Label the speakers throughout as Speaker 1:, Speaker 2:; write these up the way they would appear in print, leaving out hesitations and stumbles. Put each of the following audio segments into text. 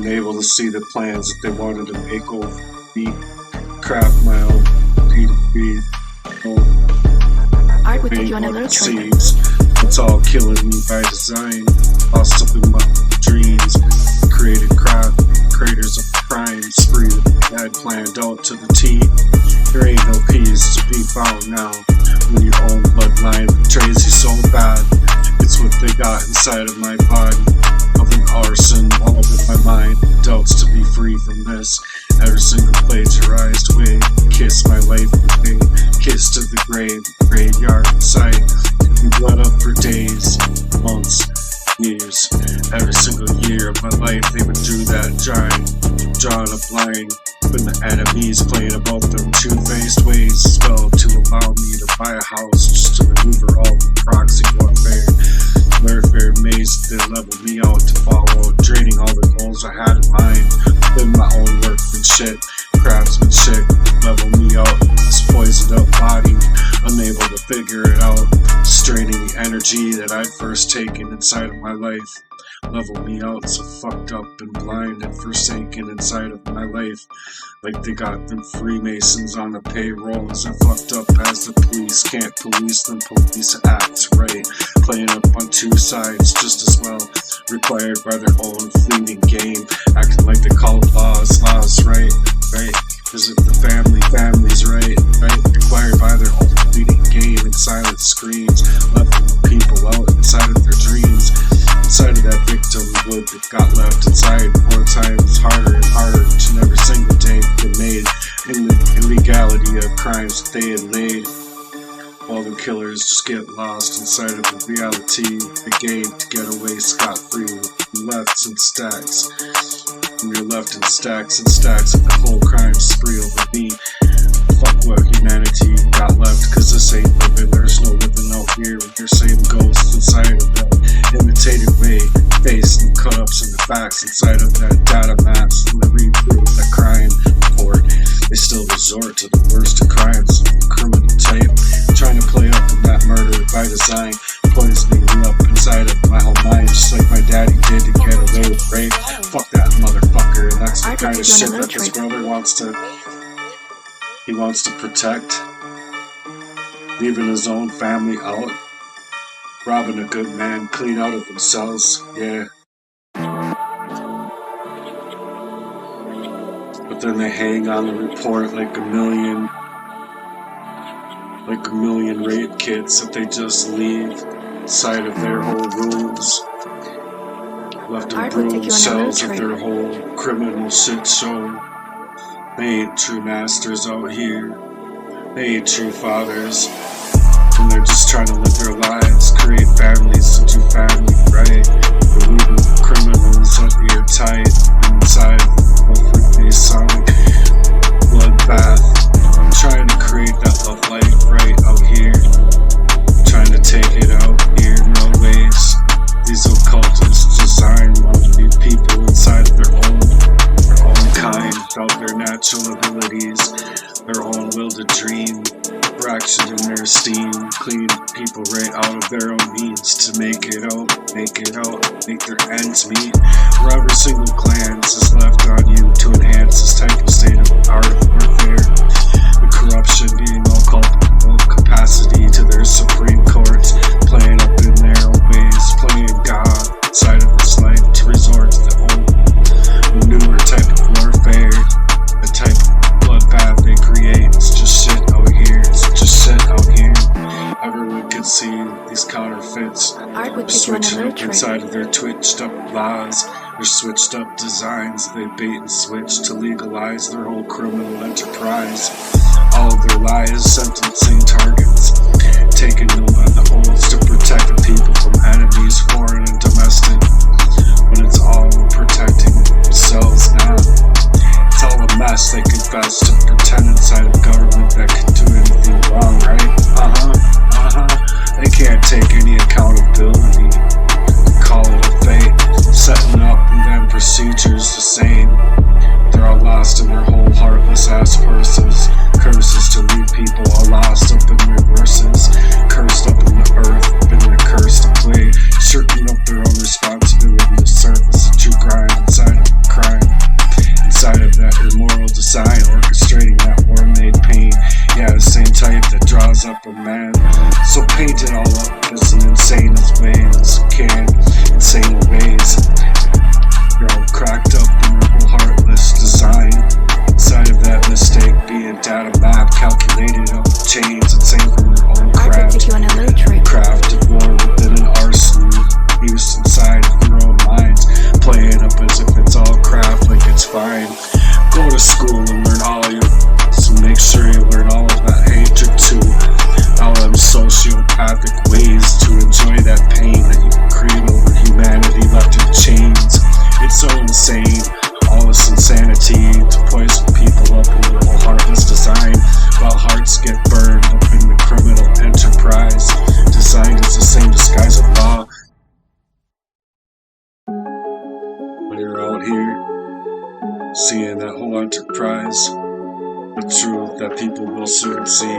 Speaker 1: I'm able to see the plans that they wanted to make over me. Craft my own P2P.
Speaker 2: Art would take you on a little trip.
Speaker 1: It's all killing me by design. Lost up in my dreams. Created creators of crime spree that I had planned out to the T. There ain't no peace to be found now when your own bloodline betrays you so bad. It's what they got inside of my body, of an arson all over my mind. Doubts to be free from this. Every single plagiarized way. Kiss my life away. Kiss to the graveyard inside. We bled up for days, months, years. Every single year of my life they withdrew that drawing a blind. When the enemies playing about them two-faced ways as well to allow me to buy a house just to maneuver all the proxy warfare maze they leveled me out to follow, draining all the goals I had in mind. Living my own workmanship, craftsmanship, level me out, this poisoned up body, unable to figure it out, straining the energy that I'd first taken inside of my life. Level me out so fucked up and blind and forsaken inside of my life. Like they got them Freemasons on the payroll as I fucked up as the police can't police them. Police acts right, playing up on two sides just as well. Required by their own fleeting game, acting like they call it laws, right? Visit the families, right? Required by their own fleeting game and silent screams, leveling people out inside of their dreams. Inside of that victim wood that got left inside 4 times harder and harder to every single day they made in the illegality of crimes that they had made. While the killers just get lost inside of the reality they gave to get away scot-free. Left in stacks. And you're left in stacks and stacks of the whole crime spree over me. Fuck what humanity got left, cause this ain't living. There's no living out here with your same ghosts inside of that imitated way, face and cut-ups in the facts inside of that data maps and the replay of that crime report. They still resort to the worst of crimes of the criminal type, trying to play up in that murder by design, poisoning me up inside of my whole mind, just like my daddy did to get away with rape. Fuck that motherfucker, and that's the kind of shit that this brother wants to protect, leaving his own family out, robbing a good man clean out of themselves, yeah. But then they hang on the report like a million rape kits that they just leave inside of their whole rooms, left in broom cells of their whole criminal shit show. They ain't true masters out here. They ain't true fathers. And they're just trying to live their lives, create families to do family, right? They're leaving criminals up here tight inside of a Freemasonic bloodbath. Trying to create that love life right out here. Trying to take it out here in no ways. These occultists design lonely people inside of their own kind, without their natural abilities, their own will to dream, fraction in their esteem, clean people right out of their own means to make it out, make their ends meet. For every single glance is left on you to enhance this type of state of art of warfare. The corruption being all culpable capacity to their supreme courts, playing up in their own ways, playing God inside of this life to resort to the old newer type of warfare, the type of bloodbath they create. It's just shit out here. Everyone can see these counterfeits. They're switching up inside of their twitched up laws, their switched up designs. They bait and switch to legalize their whole criminal enterprise. All of their lies, sentencing targets, taking them by the holds to protect the people from enemies, foreign and domestic. When it's all protecting themselves now. It's all a mess. They confess to pretend inside of government that can do anything wrong, right? They can't take any accountability. Call it a fate, setting up and then procedures the same. They're all lost in their whole heartless ass purses. Curses to leave people all lost up in their verses. Cursed up in the earth, in their cursed way. Shirking up their own responsibility to surface the true grind inside of crime. they're out here seeing that whole enterprise. The truth that people will soon see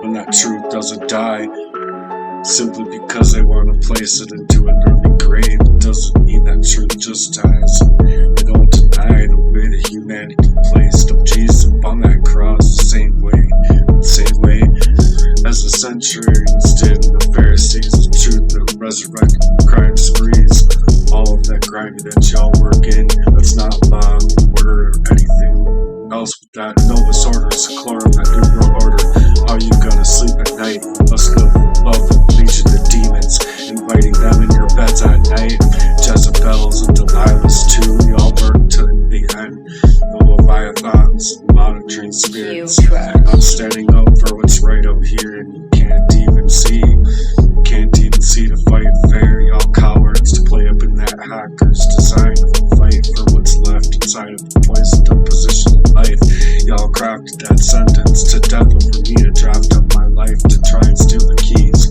Speaker 1: when that truth doesn't die. Simply because they want to place it into an early grave, it doesn't mean that truth just dies. They don't deny the way that humanity placed up Jesus on that cross the same way as the centurions did in the Pharisees. The truth that resurrected crime sprees. All of that grimy that y'all work in, that's not law, order, or anything else with that Novus Order, Seclorum, that New World Order. How you gonna sleep at night? Must live with love of legion of demons, inviting them in your beds at night. Jezebels and Delilahs too, y'all work to the end. The Leviathans, monitoring spirits. I'm standing up for what's right up here, and you can't even see. Can't even see to fight fair, y'all cowards, to play up in that hacker's design of a fight for what's left inside of the poisoned up position in life. Y'all crafted that sentence to death over me to draft up my life to try and steal the keys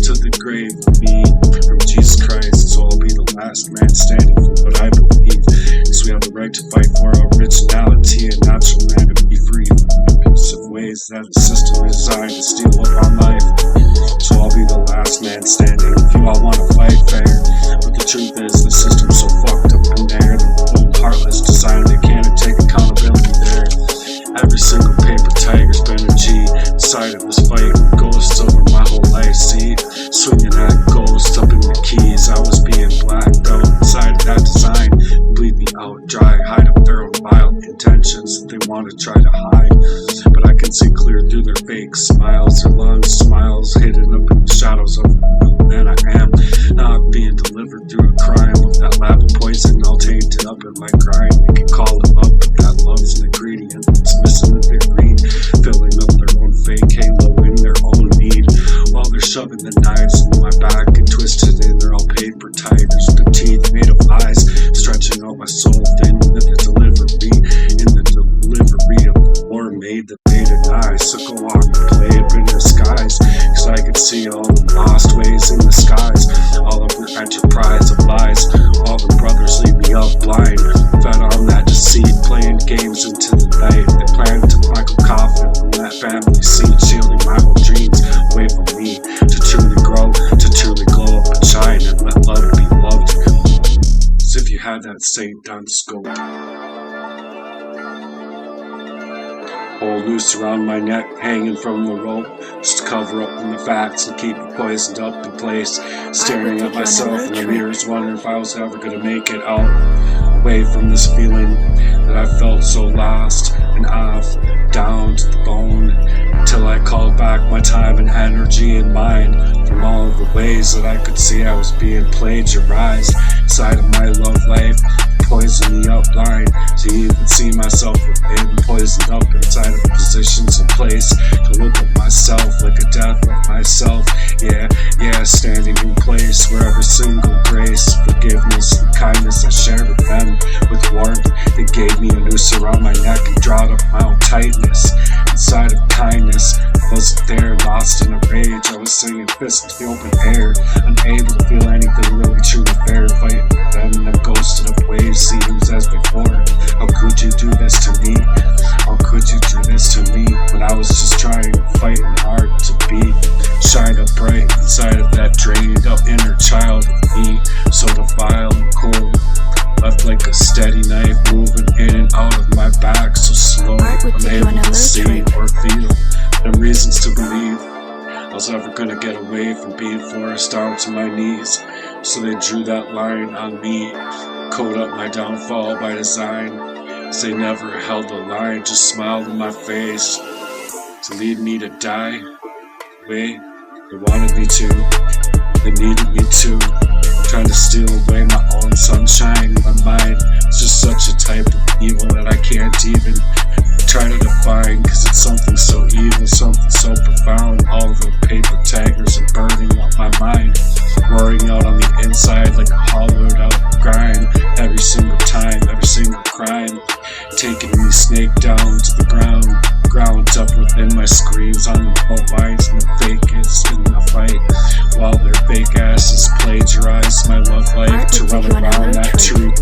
Speaker 1: to the grave of me from Jesus Christ. So I'll be the last man standing for what I believe, because we have the right to fight for our originality and natural man to be free from the abusive ways that the system is designed to steal up our life. So I'll be the last man standing if you all want to fight fair. But the truth is, the system's so fucked up in there. The old heartless design, they can't take accountability there. Every single paper tiger's been a G inside of this fight with ghosts over my whole life. See, swinging that ghost up in the keys. I was being blacked out inside of that design. Bleed me out dry, hide up their own vile intentions that they want to try to hide. But I can see clear through their fake smiles, their long smiles hidden up in the shadows of the man I am. Now I'm being delivered through a crime with that lab of poison all tainted up in my grind. They can call it love, but that love's an ingredient that's missing a degree, filling up their own fake halo in their own need, while they're shoving the knives in my back and twisted in their all paper tigers with the teeth made of lies, stretching out my soul thin with the delivery, in the delivery of the war made that they deny. So go on and play up in disguise, cause I can see all the lost ways in the skies, all of your enterprise of lies. All the brothers leave me up blind, fed on that deceit, playing games into the night. They plan to Michael Coffin from that family seat, shielding my whole dreams away from me, to truly grow, to truly glow up and shine, and let love be loved. As if you had that Saint Dunn scope. Whole noose around my neck, hanging from the rope, just to cover up from the facts and keep me poisoned up in place. Staring at myself in the mirrors, wondering if I was ever gonna make it out, away from this feeling that I felt so lost and off, down to the bone, until I called back my time and energy and mind from all of the ways that I could see I was being plagiarized inside of my love life. Poison me up blind to even see myself being poisoned up inside of positions in place, to look at myself like a death of myself. Yeah, standing in place where every single grace, forgiveness, and kindness I shared with them with warmth. They gave me a noose around my neck and drawed up my own tightness inside of kindness. I wasn't there, lost in a rage. I was singing fists to the open air, unable to feel anything really truly fair. Fighting with them in them ghosted up ways, seems as before. How could you do this to me? How could you do this to me? When I was just trying, fighting hard to be shine up bright inside of that drained up inner child of me, so defiled and cold, left like a steady knife moving in and out of my back so slow, unable to see or feel the reasons to believe I was ever gonna get away from being forced down to my knees. So they drew that line on me, code up my downfall by design. They never held the line, just smiled in my face to lead me to die the way they wanted me to. They needed me to, trying to steal away my own sunshine. My mind is just such a type of evil that I can't even try to define, cause it's something so evil, something so profound. All the paper taggers are burning up my mind, roaring out on the inside like a hollowed out grind. Every single time, every single crime, taking me snake down to the ground up within my screams on the boat lines and the fakest in the fight, while their fake asses plagiarize my love life to run around that tree,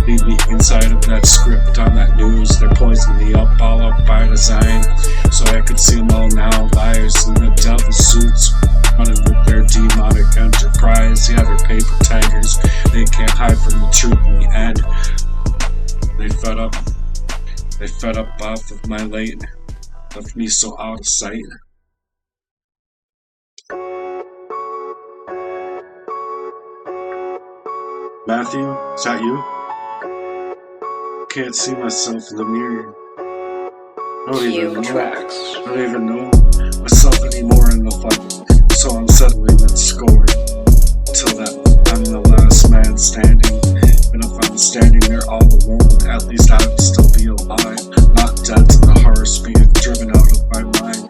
Speaker 1: lead inside of that script on that news. They're poisoning me up, all up by design, so I could see them all now. Liars in the devil suits, running with their demonic enterprise. Yeah, they're paper tigers, they can't hide from the truth in the end. They fed up off of my late, left me so out of sight. Matthew, is that you? Can't see myself in the mirror. I don't even know myself anymore in the fight. So I'm settling that score till that I'm the last man standing. And if I'm standing there all alone, at least I would still be alive, not dead to the hearse, being driven out of my mind.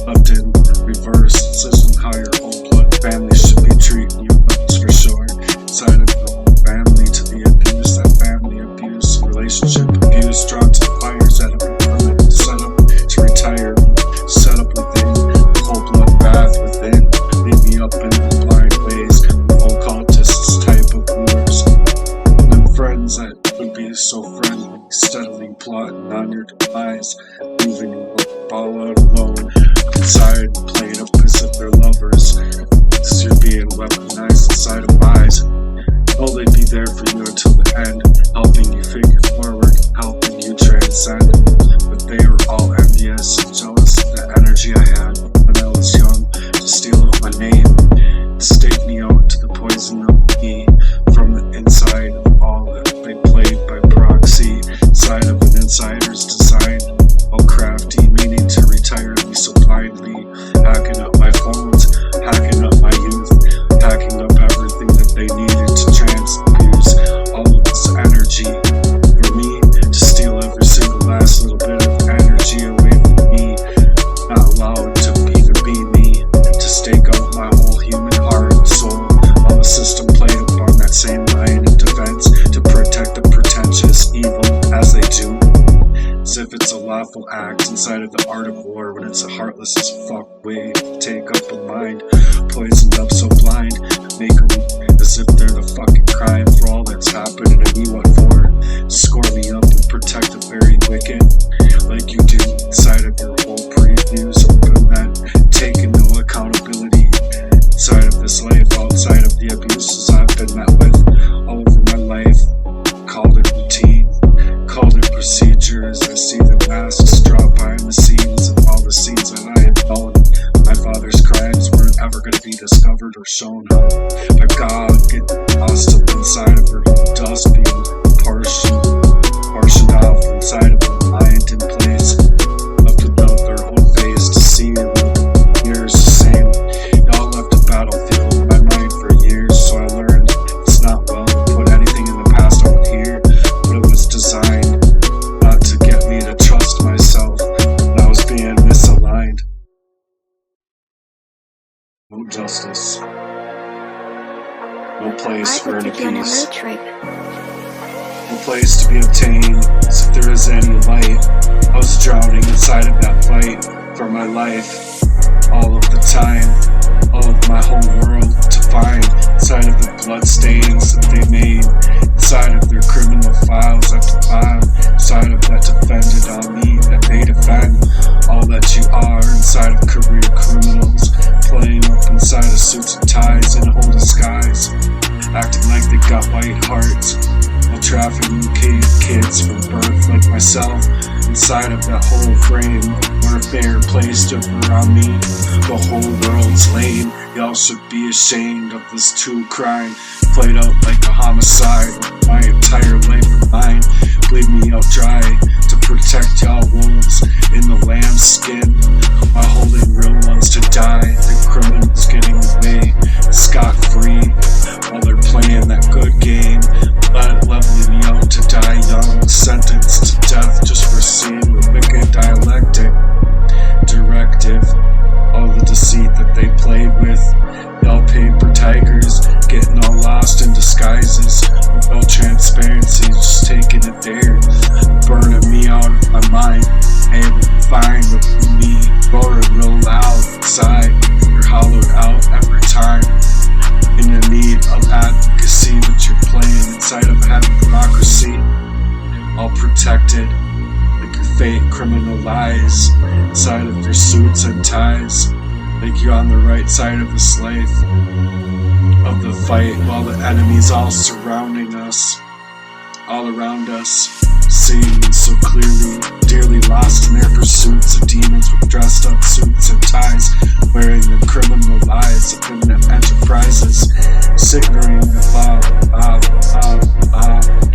Speaker 1: Left in reverse. This isn't how your whole blood family should be treating you, that's for sure. Inside of the whole family to the abuse, that family abuse, relationship abuse, drawn to the fires that have been permanent, set up to retire, set up within, the whole blood bath within, lead me up in the blind ways, occultists type of lures. And then friends that would be so friendly, steadily plotting on your demise, moving you up all out alone, inside playing up as if they're lovers, as you're being weaponized inside of eyes. Oh, they'd be there for you until the end, helping you figure forward, helping you transcend. But they were all envious and jealous of the energy I had when I was young, to steal out my name, to stake me out to the poison of me from the inside of all that they played by proxy, inside of an insider's design. All crafty, meaning to retire me so blindly, hacking up my phones, hacking up my youth, hacking up everything that they needed to transfuse all of this energy for me, to steal every single last little bit of energy away from me, not allow it to even be me, to stake out my whole human heart and soul. All the system played upon that same line of defense to protect the pretentious evil as they do. As if it's a lawful act inside of the art of war, when it's a heartless as fuck way to take up a mind, poisoned up so blind, make them as if they're the fucking crime for all that's happened and me what for. Score me up and protect the very wicked, like you do inside of your whole previews, open that, taking no accountability inside of this life, outside of the abuses I've been met with all over my life. Called it routine, called it procedures. I see the masks drop behind the scenes, and all the scenes that I had known. My father's crimes weren't ever going to be discovered or shown how. But God get lost up inside of her dust, being portioned off inside of her mind in place, left without their own face to see in the years the same. Y'all left the battlefield in my mind for years, so I learned it's not well to put anything in the past out here, but it was designed not to get me to trust myself when I was being misaligned. No justice. No place for any peace. No place to be obtained, as if there is any light. I was drowning inside of that fight for my life, all of the time, all of my whole world to find, inside of the blood stains that they made, inside of their criminal files at the bottom, inside of that defended on me, that they defend, all that you are inside of career criminals, playing up inside of suits and ties in a whole disguise, acting like they got white hearts, while trafficking kids from birth like myself, inside of that whole frame, warfare placed around me, the whole world's lame. Y'all should be ashamed of this true crime, played out like a homicide, my entire life of mine, bleed me out dry, to protect y'all wolves in the lamb's skin, while holding real ones to die, the criminals getting away, scot-free, while they're playing that good game, leveling me out to die young, sentenced to death just for seeing the wicked dialectic, directive, all the deceit that they played with, y'all paper tigers, getting all lost in disguises, without transparency, just taking it there, burning me out of my mind, able to find me, roaring real loud inside, you're hollowed out every time, in the need of advocacy, but you're playing inside of having democracy, acted like your fake criminal lies inside of your suits and ties, like you're on the right side of the slave of the fight, while the enemy's all surrounding us, all around us, seeing so clearly, dearly lost in their pursuits of demons with dressed up suits and ties, wearing the criminal lies of the enterprises, signaling the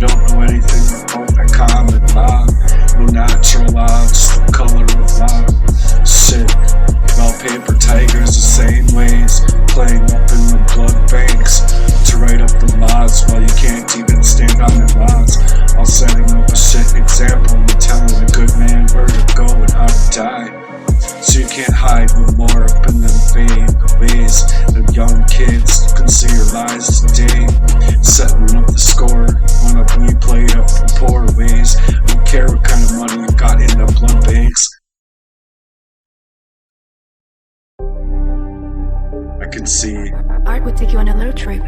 Speaker 1: don't know anything about that common law, no natural law, just the color of law. Shit, well, paper tigers the same ways, playing up in the blood banks to write up the laws while you can't even stand on the laws, all setting up a shit example and telling a good man where to go and how to die. So you can't hide no more up in them vain ways. The young kids can see your lies today, setting up the score. Wanna be played up in poor ways. Don't care what kind of money you got in the blood banks. I can see
Speaker 2: Art would take you on a little trip.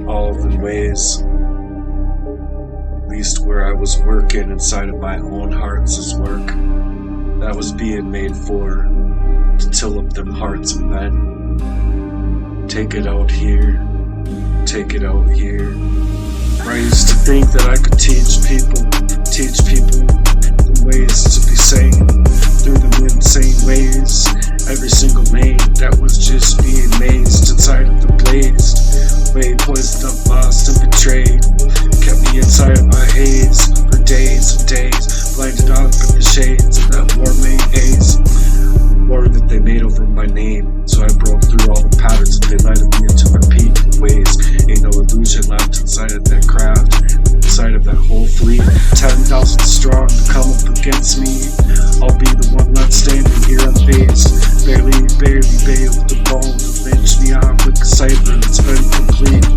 Speaker 1: all of the ways, at least where I was working inside of my own heart's work that was being made for, to till up them hearts of men. Take it out here, take it out here. I used to think that I could teach people the ways to be sane through the insane ways. Every single name that was just being mazed inside of the blazed way, poisoned up, lost and betrayed, kept me inside of my haze for days and days, blinded up in the shades of that war-made haze, war that they made over my name. So I broke through all the patterns that they led me into repeat ways. Ain't no illusion left inside of that craft, inside of that whole fleet. 10,000 strong to come up against me. I'll be the one left standing here unfazed, barely bathed the bone to lynch me off with a cipher that's been complete.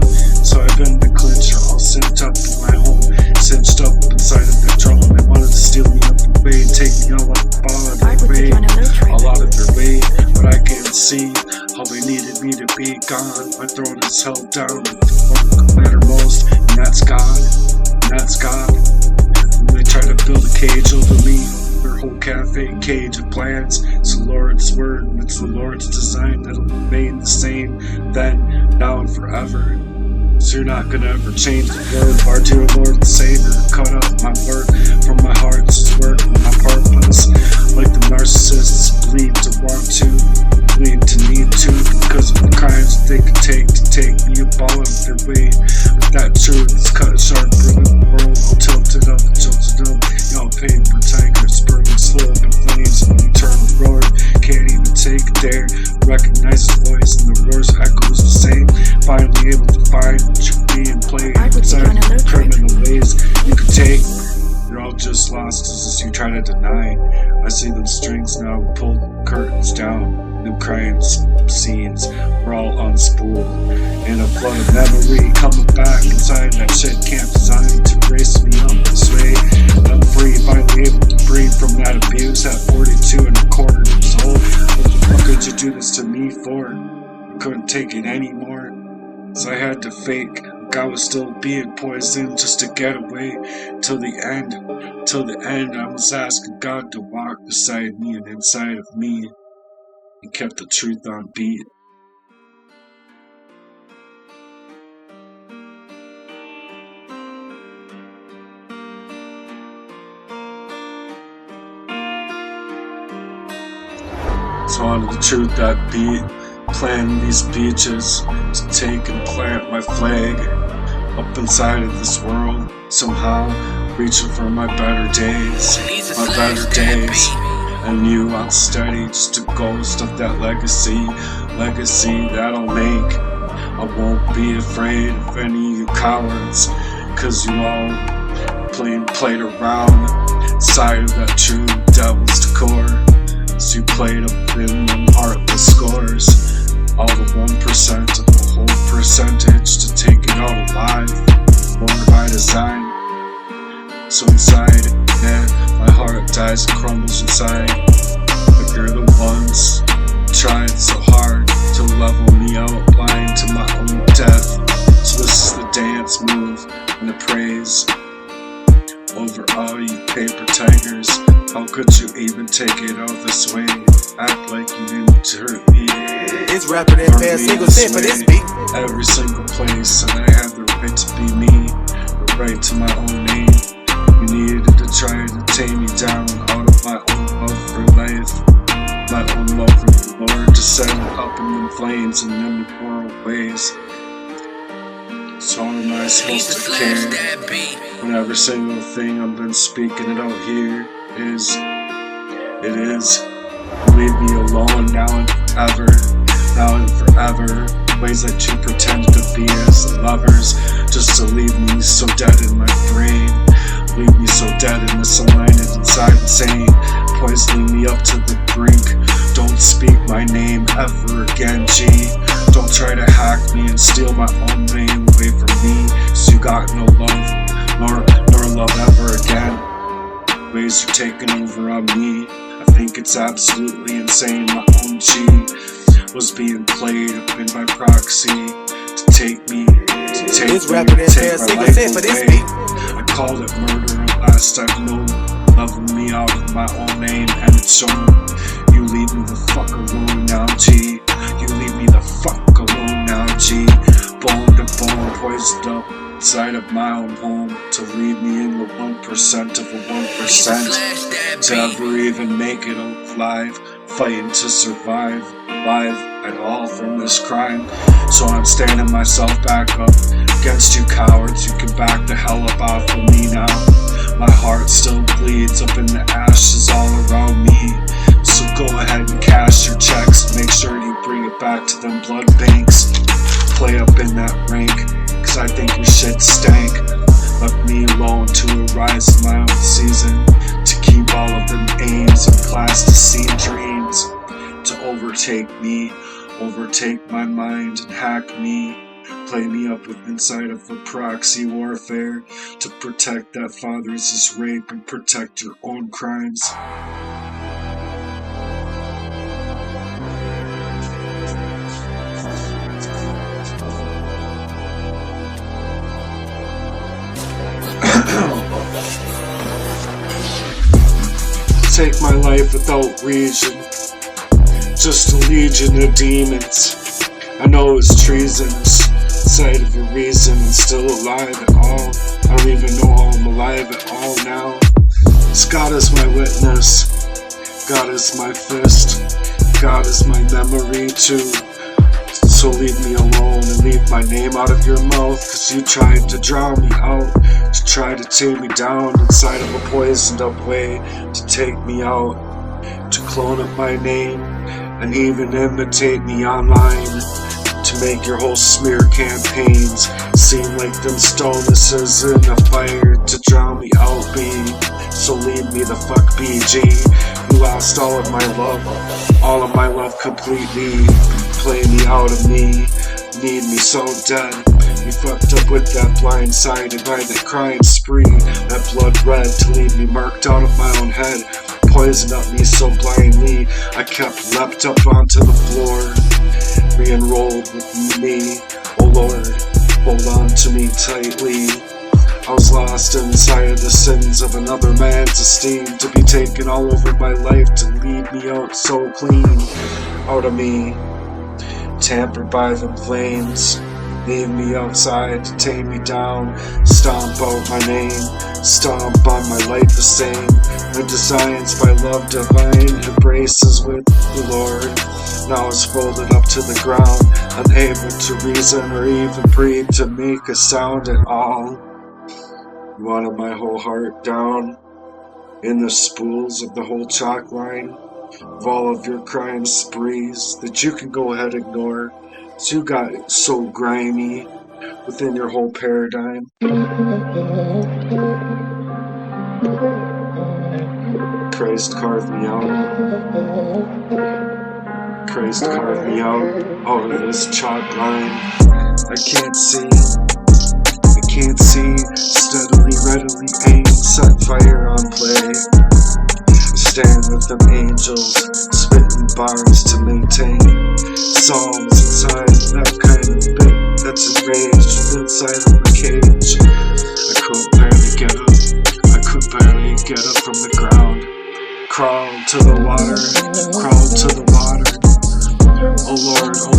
Speaker 1: So I've been the clincher, all cinched up in my home, cinched up inside of their drum. They wanted to steal me up away, take me all up out of their way, all out of their way. But I can't see how they needed me to be gone. My throne is held down with the one that matter most, and that's God, and that's God. And they try to build a cage over me, their whole cafe cage of plans. It's the Lord's word, and it's the Lord's design that'll remain the same then, now, and forever. So you're not gonna ever change the word of our dear Lord and Savior. Cut up my word from my heart's work, my purpose. Like the narcissists bleed to want to, bleed to need to, because of the crimes that they could take to take me up all of their way. But that truth is cut sharp, brilliant world, all tilted up and jilted up. Y'all paper tigers burning slow up in flames of an eternal roar. Can't even take it there, recognize his voice and the roar's echoes the same. Finally able to find what you're being played inside of criminal ways you can take. You're all just lost as you try to deny. I see them strings now, pull the curtains down. New crimes scenes, we're all unspooled. And a flood of memory coming back inside that shit camp designed to brace me up this way. I'm free, finally able to breathe from that abuse at 42 and a quarter years old. What the fuck could you do this to me for? I couldn't take it anymore, so I had to fake like I was still being poisoned just to get away till the end. Till the end, I was asking God to walk beside me and inside of me, and kept the truth on beat. So on to the truth that beat, planting these beaches to take and plant my flag up inside of this world, somehow reaching for my better days, my better days. And you unsteady, just a ghost of that legacy that'll make. I won't be afraid of any of you cowards, cause you all played around inside of that true devil's decor. So you played up in them heartless scores, all the 1% of the whole percentage to take it all alive, born by design. So inside, yeah, my heart dies and crumbles inside. But you're the ones who tried so hard to level me out, blind to my own death. So this is the dance move and the praise over all you paper tigers. How could you even take it all this way? Act like you didn't hurt me.
Speaker 3: It's rapping that fast single set for this beat.
Speaker 1: Every single place, and I have the right to be me, the right to my own name. You needed to try to tame me down out of my own love for life, my own love for the Lord, to set it up in the flames and in the moral ways. So how am I supposed to care when every single thing I've been speaking it out here is, it is, leave me alone now and forever. Ways that you pretend to be as lovers, just to leave me so dead in my brain, leave me so dead and misaligned inside, insane, poisoning me up to the brink. Don't speak my name ever again, G. Don't try to hack me and steal my own name away from me, 'cause you got no love, nor love ever again. Ways are taking over on me. I think it's absolutely insane. My own G was being played up in my proxy to take me, take my life away. I called it murder at last. I've known loving me out of my own name, and it's shown. You leave me the fuck alone now, G. You leave me the fuck alone now, G. Bone to bone, poisoned up inside of my own home, to leave me in the 1% of a 1% to ever even make it alive, fighting to survive alive at all from this crime. So I'm standing myself back up against you cowards. You can back the hell up off of me now. My heart still bleeds up in the ashes all around me. So go ahead and cash your checks, make sure you bring it back to them blood banks. Play up in that rank, 'cause I think your shit stank. Left me alone to arise in my own season, to keep all of them aims and plasticine dreams, to overtake me, overtake my mind and hack me, play me up with inside of a proxy warfare, to protect that father's rape and protect your own crimes. Take my life without reason, just a legion of demons. I know it's treasonous, inside of your reason and still alive at all. I don't even know how I'm alive at all now. 'Cause God is my witness, God is my fist, God is my memory too. So leave me alone and leave my name out of your mouth, 'cause you tried to drown me out, to try to tear me down inside of a poisoned up way, to take me out, to clone up my name and even imitate me online, to make your whole smear campaigns seem like them stonuses in a fire, to drown me out, B. So leave me the fuck be, G. You lost all of my love completely. Play me out of me, need me so dead. You fucked up with that blindsided by the crime spree, that blood red to leave me marked out of my own head. Poisoned up me so blindly, I kept leapt up onto the floor, re-enrolled with me. Oh Lord, hold on to me tightly. I was lost inside of the sins of another man's esteem, to be taken all over my life, to leave me out so clean, out of me, tampered by the flames. Leave me outside to tame me down, stomp out my name, stomp on my life the same. My designs by love divine, embraces with the Lord. Now it's folded up to the ground, unable to reason or even breathe, to make a sound at all. You wanted my whole heart down in the spools of the whole chalk line of all of your crime sprees that you can go ahead and ignore. So you got it so grimy within your whole paradigm. Christ carved me out. Christ carved me out of this chalk line. I can't see, steadily, readily aim, set fire on play. Stand with them angels, spitting bars to maintain psalms inside that kind of bit that's enraged inside of a cage. I couldn't barely get up, I get up from the ground. Crawl to the water, crawl to the water. Oh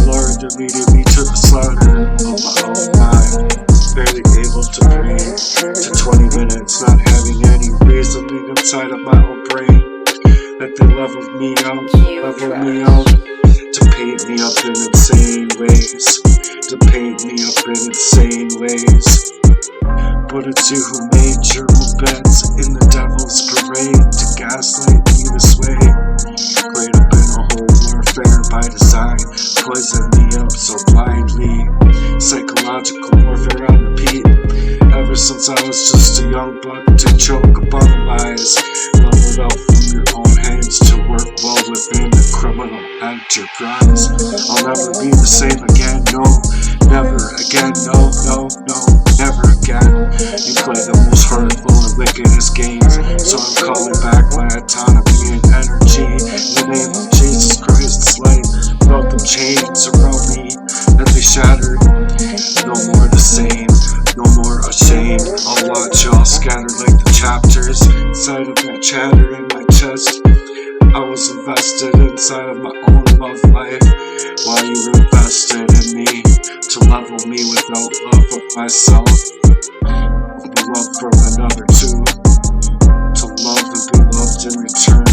Speaker 1: Lord, that leaded me to the slaughter of my own mind. Barely able to breathe, to 20 minutes, not having any reasoning inside of my own brain. That they leveled me out, to paint me up in insane ways, to paint me up in insane ways. But it's you who made your own beds in the devil's parade to gaslight me this way. Played up in a whole warfare by design, poisoned me up so blindly. Psychological warfare on repeat, ever since I was just a young buck to choke upon the lies. Leveled out from your own hands to work well within the criminal enterprise. I'll never be the same again, no, never again, no, never again. You play the most hurtful and wickedest games, so I'm calling back my autonomy and energy. In the name of Jesus Christ's light, broke the chains around me that they shattered. No more the same, no more ashamed. I'll watch y'all scattered like the chapters inside of that chatter in my chest. I was invested inside of my own love life, while you were invested in me to level me without love of myself. The love from another too, to love and be loved in return.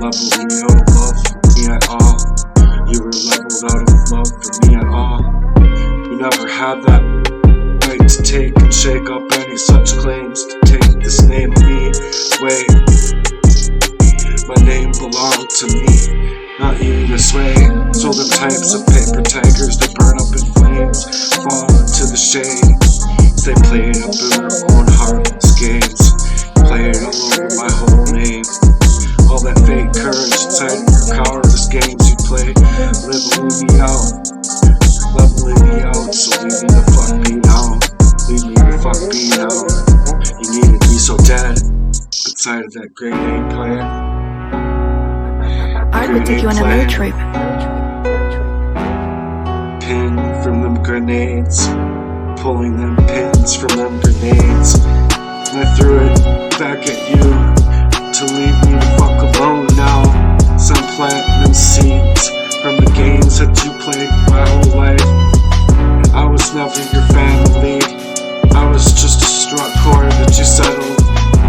Speaker 1: Level me out of love for me at all. You were leveled out of love for me at all. You never had that right to take and shake up any such claims, to take this name of me away. My name belonged to me, not you this way. So the types of paper tigers that burn up in flames fall into the shade. They play it up in their own heartless games, play it all over my whole name. All that fake courage inside of your cowardice games you play, leveling me out, so leave me the fuck be now, leave me the fuck be now. You needed me so dead, inside of that grade A plan.
Speaker 2: I would take you on a road trip.
Speaker 1: Pin from them grenades, pulling them pins from them grenades. And I threw it back at you to leave me the fuck alone now. Some planting seeds from the games that you played my whole life. I was never your family, I was just a struck chord that you settled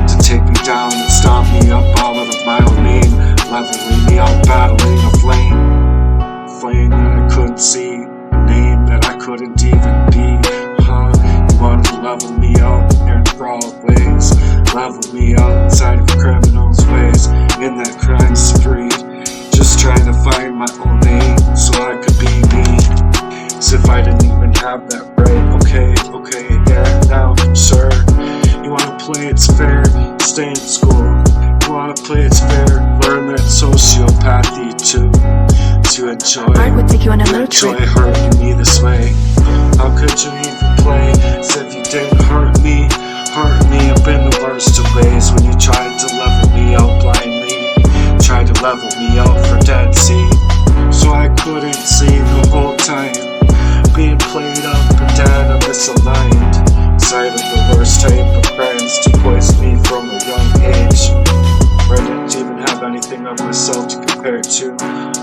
Speaker 1: to take me down and stomp me up all out of my own name. Leveling me out, battling a flame that I couldn't see, a name that I couldn't even be. You wanted to level me out in broad ways, level me out inside of criminals' ways, in that crime spree, just trying to find my own name so I could be me. As if I didn't even have that right. Okay, yeah, now, sir, you wanna play it's fair, stay in school. You wanna play it's fair, learn that sociopathy too, to enjoy.
Speaker 2: I would take you on a road
Speaker 1: enjoy
Speaker 2: trip.
Speaker 1: hurting me this way. How could you even play as if you didn't hurt me up in the worst of ways, when you tried to level me out blindly, tried to level me out for dead, see, so I couldn't see the whole time, being played up and down and misaligned, inside of the worst type of crimes to poison me from a young age, where I didn't even have anything of myself to compare to.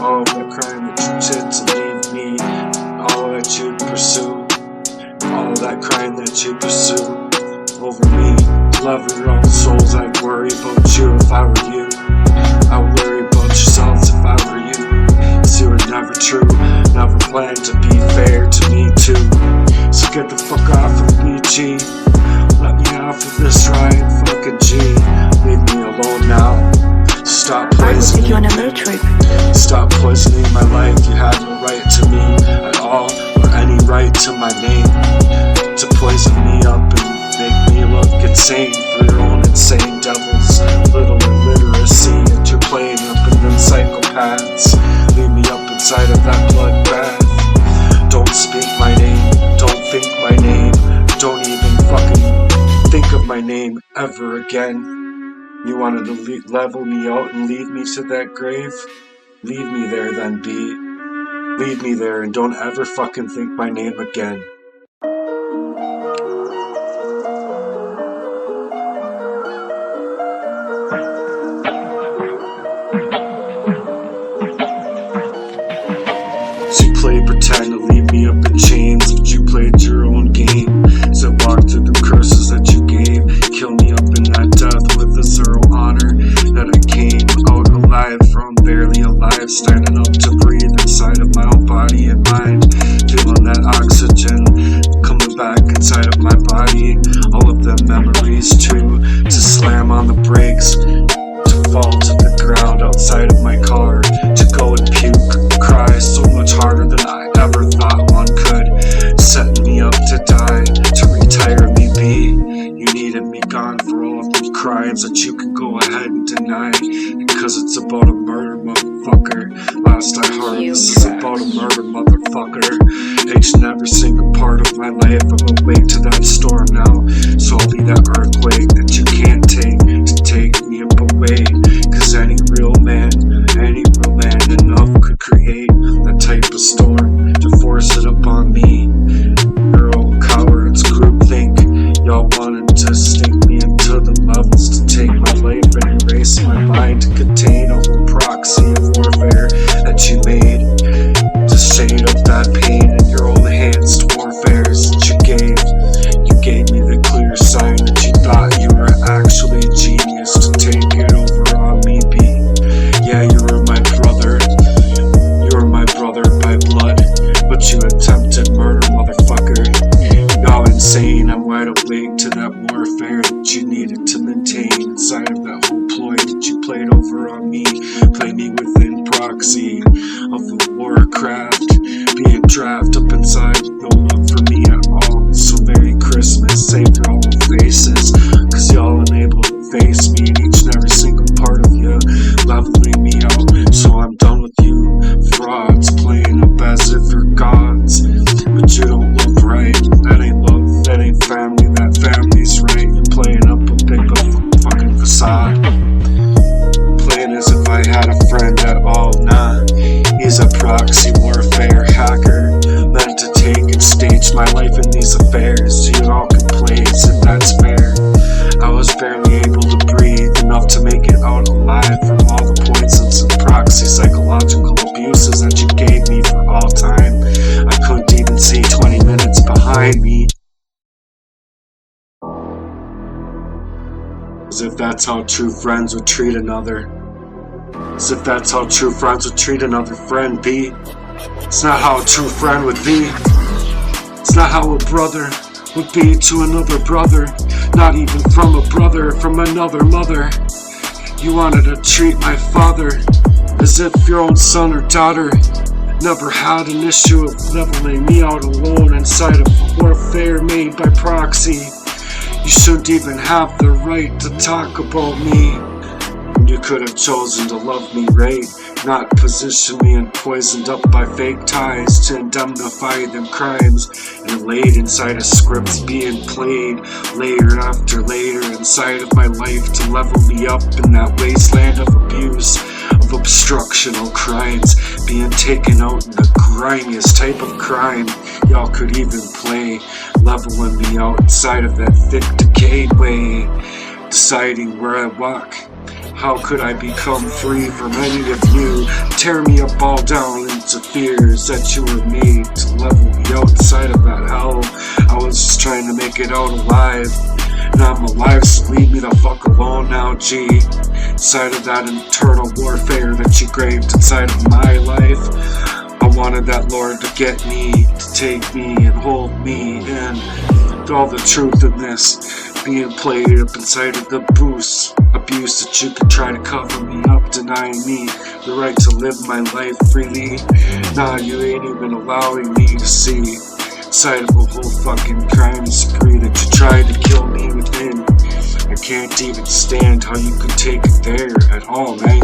Speaker 1: All of that crime that you did to leave me, all that you pursue, all of that crime that you pursue over me. Love your own souls, I'd worry about you if I were you. I would worry about yourselves if I were you. Cause you were never true, never planned to be fair to me too. So get the fuck off of me, G. Let me off of this ride, fucking G. Leave me alone now. Stop
Speaker 2: I would take you on a
Speaker 1: poisoning
Speaker 2: road trip.
Speaker 1: me. Stop poisoning my life. You had no right to me at all, or any right to my name. To poison me up and make me look insane for your own insane devils. Little illiteracy, and you're playing up in them psychopaths. Leave me up inside of that bloodbath. Don't speak my name, don't think my name, don't even fucking think of my name ever again. You wanted to level me out and leave me to that grave? Leave me there then, B. Leave me there and don't ever fucking think my name again. on the brakes, to fall to the ground outside of my car, to go and puke, cry so much harder than I ever thought one could, setting me up to die, to retire me be. You needed me gone for all of the crimes that you can go ahead and deny, because it's about a murder, motherfucker. Last I heard, this is about a murder, motherfucker. Each and every single part of my life, I'm awake to that storm now, so I'll be that earthquake that you can't take, to take me up away, cause any real man enough could create that type of storm, to force it upon me. You're all cowards, groupthink, y'all wanted to stake me into the levels, to take my life and erase my mind, to contain a whole proxy of warfare that you made, to shade up that pain in your own enhanced warfares that you gave. You gave me the clear sign that you thought you were actually a genius, to take it over on me, B. Yeah, you were my brother. You were my brother by blood, but you attempted murder, motherfucker. Y'all insane, I'm wide awake to that warfare that you needed to maintain inside of that whole ploy that you played over on me. Play me within Proxy of the Warcraft, being trapped up inside with no love for me at all. So Merry Christmas, save your own faces, cause y'all unable to face me and each and every single part of you, leveling me out. So I'm done with you frauds, playing up as if you're gods, but you don't look right. That ain't love, that ain't family, that family's right. You're playing up a big fucking facade, playing as if I had a friend at all. Nah, he's a proxy warfare hacker, meant to take and stage my life in these affairs. You all can play as if that's fair. I was barely able to breathe enough to make it out alive from all the poisons and proxy psychological abuses that you gave me for all time. I couldn't even see 20 minutes behind me. As if that's how true friends would treat another. As if that's how true friends would treat another friend, B. It's not how a true friend would be. It's not how a brother would be to another brother. Not even from a brother, from another mother. You wanted to treat my father as if your own son or daughter. Never had an issue of leveling me out alone inside of warfare made by Proxy. You shouldn't even have the right to talk about me. You could have chosen to love me right, not position me and poisoned up by fake ties to indemnify them crimes, and laid inside of scripts being played layer after layer inside of my life to level me up in that wasteland of abuse, of obstructional crimes, being taken out in the grimiest type of crime y'all could even play, leveling me out inside of that thick decayed way, deciding where I walk. How could I become free from any of you? Tear me up all down into fears that you were made to level me outside of that hell. I was just trying to make it out alive. Now I'm alive, so leave me the fuck alone now, G. Inside of that internal warfare that you graved inside of my life, I wanted that Lord to get me, to take me and hold me in. All the truth in this being played up inside of the abuse that you could try to cover me up, denying me the right to live my life freely. Nah, you ain't even allowing me to see inside of a whole fucking crime spree that you tried to kill me within. I can't even stand how you could take it there at all, man.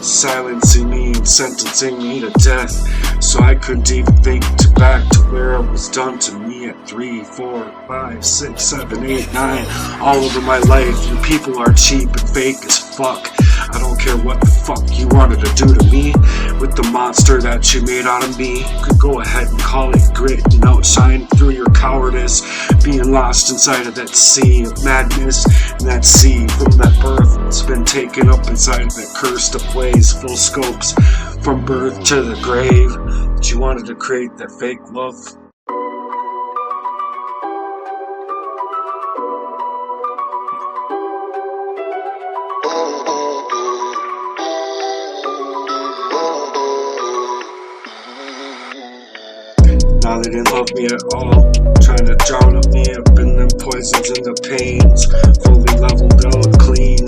Speaker 1: Silencing me and sentencing me to death, so I couldn't even think back to where it was done to me at 3, 4, 5, 6, 7, 8, 9, all over my life. You people are cheap and fake as fuck. I don't care what the fuck you wanted to do to me with the monster that you made out of me. You could go ahead and call it grit and outshine through your cowardice, being lost inside of that sea of madness, and that sea from that birth that's been taken up inside of that cursed of ways, full scopes from birth to the grave, that you wanted to create that fake love. Now they didn't love me at all, trying to drown me up in them poisons and the pains, fully leveled out, clean,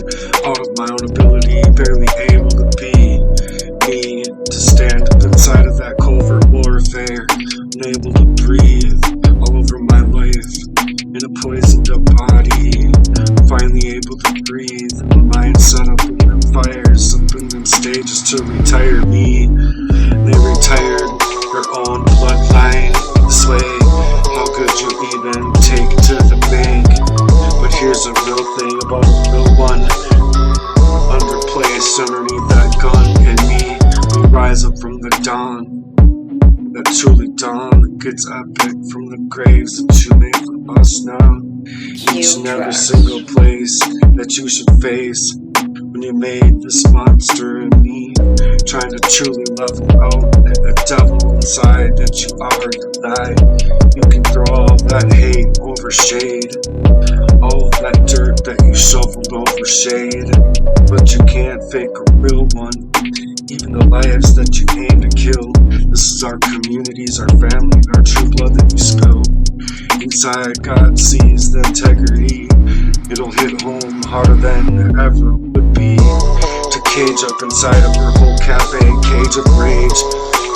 Speaker 1: breathe. My mind set up in them fires, up in them stages to retire me. They retired their own bloodline this way. How could you even take it to the bank? But here's a real thing about a real one. Underplaced underneath that gun and me. We rise up from the dawn. That truly dawn that gets epic from the graves that you made for us now. Each and every single place that you should face when you made this monster in me. Trying to truly level out the devil inside that you are to die. You can throw all that hate over shade, all that dirt that you shoveled over shade, but you can't fake a real one. Even the lives that you aim to kill. This is our communities, our family, our true blood that you spill. Inside, God sees the integrity. It'll hit home harder than it ever would be. To cage up inside of your whole cafe, cage of rage.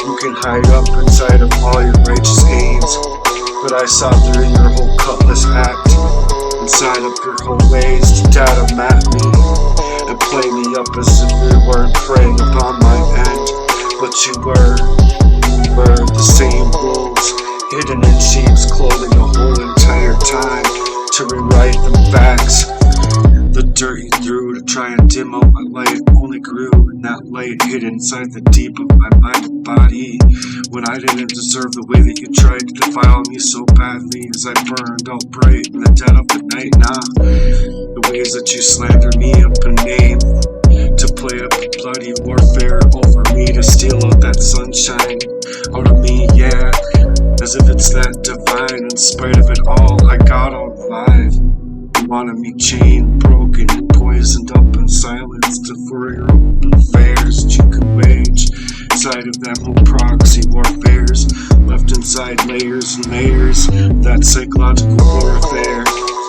Speaker 1: You can hide up inside of all your righteous aims, but I saw through your whole cutlass act. Inside of your whole ways to data map me and play me up as if you weren't preying upon my end. But you were the same wolves, hidden in sheep's clothing the whole entire time, to rewrite the facts. The dirt you threw to try and dim out my light only grew, and that light hid inside the deep of my mind and body. When I didn't deserve the way that you tried to defile me so badly, as I burned out bright in the dead of the night. Nah, the ways that you slander me up a name, to play up a bloody warfare over me, to steal out that sunshine out of me, yeah, as if it's that divine. In spite of it all, I got out alive. You wanted me chained, broken, and poisoned up in silence for your open affairs that you could wage. Inside of them whole proxy warfares, left inside layers and layers, that psychological warfare.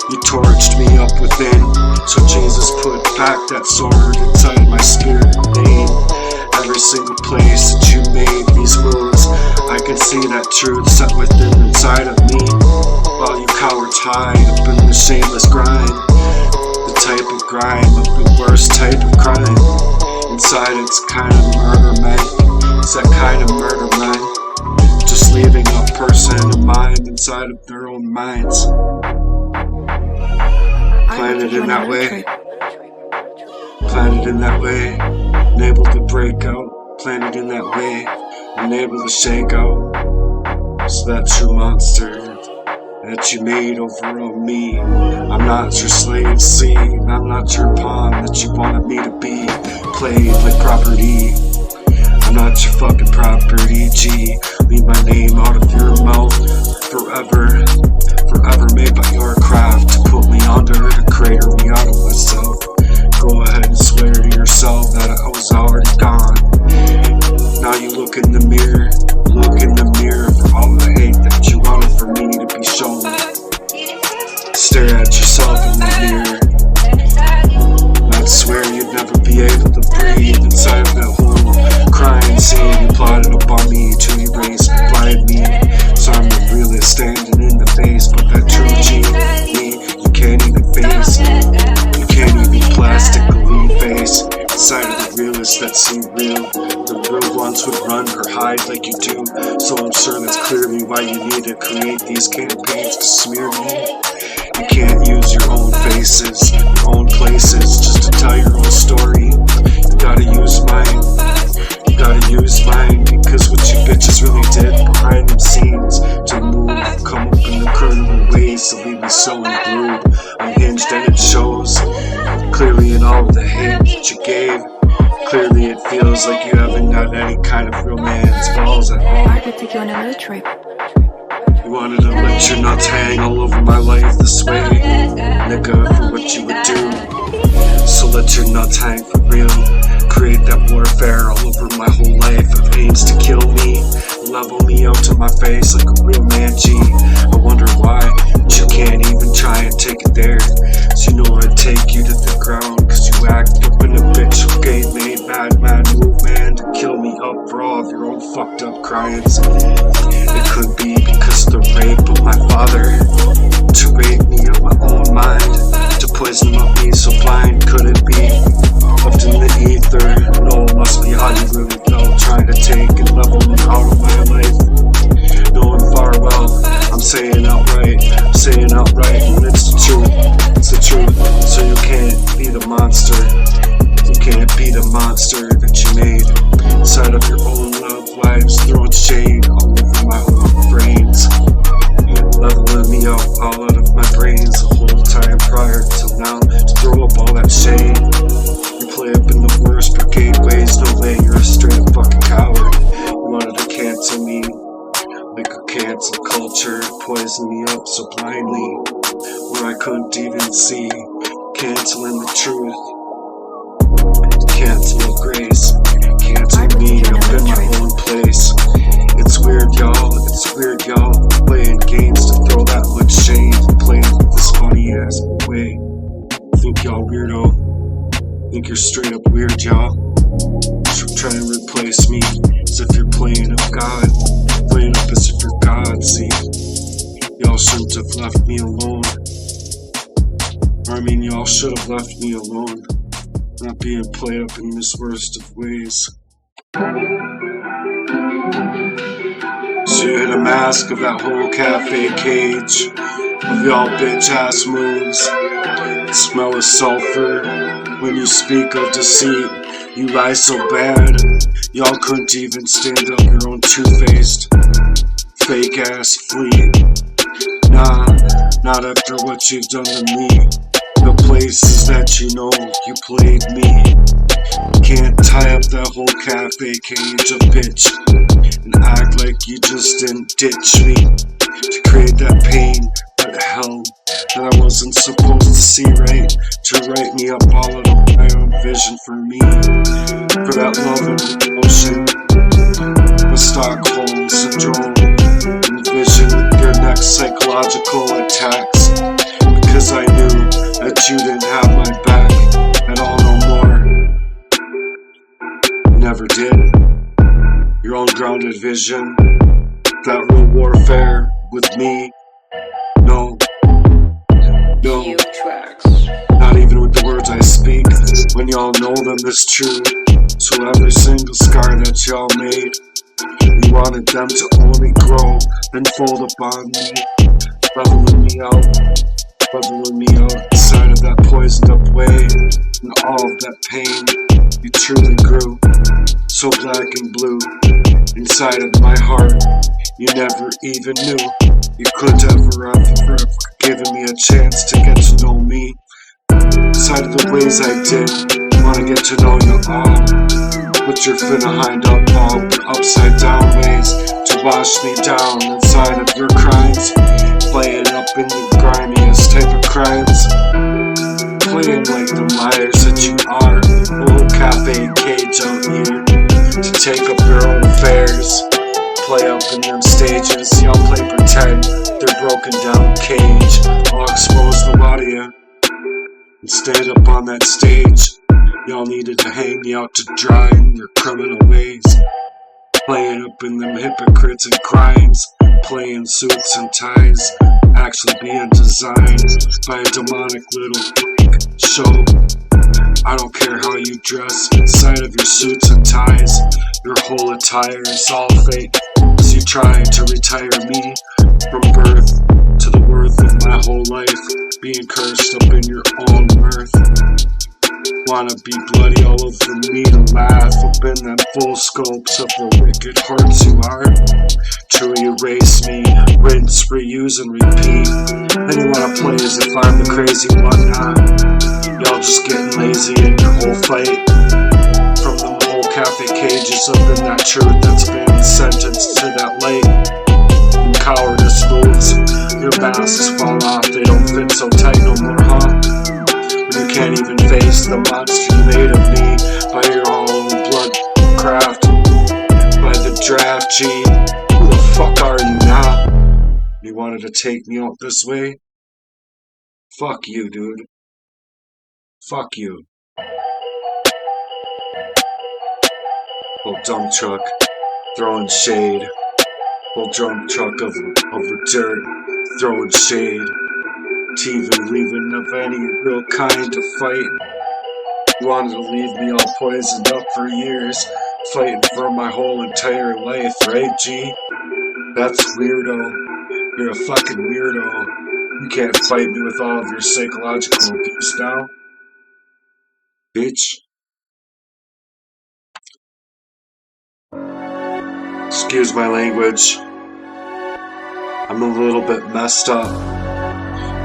Speaker 1: You torched me up within, so Jesus put back that sword inside my spirit and name. Every single place that you made these moves, I can see that truth set within inside of me, while you cowards hide up in the shameless grind. The type of grime of the worst type of crime. Inside it's kind of murder, man. It's that kind of murder, man. Just leaving a person and mind inside of their own minds. Planted in that way. Planted in that way. Unable to break out. Planted in that way. Unable to shake out. So that's your monster that you made over on me. I'm not your slave, see. I'm not your pawn that you wanted me to be. Played like property. I'm not your fucking property, G. Leave my name out of your mouth forever. Forever made by your craft to put me under, to crater me out of myself. Go ahead and swear to yourself that I was already gone. Now you look in the mirror. Look in the mirror for all the hate that you wanted for me to be shown. Stare at yourself in the mirror. I'd swear you'd never be able to breathe inside of that whole crying scene you plotted upon me to erase and blind me. So I'm the realest standing in the face, but that true G me you can't even face. You can't even plastically face inside of the realest that seem real. The real ones would run or hide like you do. So I'm sure that's clearly why you need to create these campaigns to smear me. You can't use your own faces, your own places, just to tell your own story. You gotta use mine. You gotta use mine, because what you bitches really did behind the scenes to move, come up in incredible ways to leave me so unglued, unhinged, and it shows clearly in all of the hate that you gave. Clearly it feels like you haven't got any kind of real man's balls at all.
Speaker 2: I could take you on a little trip.
Speaker 1: You wanted to let your nuts hang all over my life this way, nigga, for what you would do. So let your nuts hang for real. Create that warfare all over my whole life of aims to kill me, level me out to my face like a real man, G. I wonder why, but you can't even try and take it there. So you know I'd take you to the ground, cause you act up in a bitch who gave me mad move, man, to kill me up for all of your own fucked up crimes. It could be because of the rape of my father, to rape me of my own mind, to poison up me so blind. monster. You can't beat a monster that you made inside of your own love lives, throwing shade all over my own brains, leveling me up all out of my brains the whole time prior till now to throw up all that shade. You play up in the worst brigade ways, no way, you're a straight up fucking coward. You wanted to cancel me like a cancel culture, poison me up so blindly where I couldn't even see, canceling the truth, cancel grace, cancel me up in my own place. It's weird y'all, playing games to throw that much shade, playing this funny ass way. Think y'all weirdo, think you're straight up weird y'all, trying to replace me as if you're playing up God, playing up as if you're God, see. Y'all shouldn't have left me alone. I mean, y'all should have left me alone, not being played up in this worst of ways. So you hit a mask of that whole cafe cage of y'all bitch ass moves. The smell of sulfur when you speak of deceit. You lie so bad, y'all couldn't even stand up your own two-faced fake ass flea. Nah, not after what you've done to me. The places that you know you played me. Can't tie up that whole cafe cage of bitch and act like you just didn't ditch me to create that pain, that hell that I wasn't supposed to see, right? To write me up all out of my own vision for me, for that love and emotion, the Stockholm syndrome, envision your next psychological attacks, because I knew that you didn't have my back at all no more. Never did. Your own grounded vision, that real warfare with me. No, not even with the words I speak, when y'all know them is true. So every single scar that y'all made, you wanted them to only grow, then fold upon me, leveling me out inside of that poisoned up way, and all of that pain you truly grew, so black and blue, inside of my heart, you never even knew. You couldn't ever given me a chance to get to know me, inside of the ways I did, wanna get to know you all, but you're finna hind up all the upside down ways to wash me down inside of your crimes, playing up in the grimiest type of crimes, playing like the liars that you are, a whole cafe cage out here, to take up your own affairs, play up in them stages, y'all play pretend, they're broken down cage, I'll expose the lot of you, and stand up on that stage, y'all needed to hang me out to dry in your criminal ways, playing up in them hypocrites and crimes, playing suits and ties, actually being designed by a demonic little freak show. I don't care how you dress inside of your suits and ties, your whole attire is all fake, as you try to retire me from birth to the worth of my whole life, being cursed up in your own mirth. Wanna be bloody all over me to laugh up in them full scopes of the wicked hearts you are, to erase me, rinse, reuse and repeat. Then you wanna play as if I'm the crazy one, nah. Y'all just getting lazy in your whole fight, from them whole cafe cages up in that truth that's been sentenced to that light. And cowardice moves, your masks fall off, they don't fit so tight no more, huh? You can't even face the monster you made of me by your own blood craft, by the draft, G. Who the fuck are you now? You wanted to take me out this way? Fuck you, dude. Fuck you. Whole dump truck throwing shade. Whole dump truck of dirt throwing shade. To even leaving of any real kind to fight. You wanted to leave me all poisoned up for years, fighting for my whole entire life, right, G? That's weirdo. You're a fucking weirdo. You can't fight me with all of your psychological abuse now. bitch. Excuse my language. I'm a little bit messed up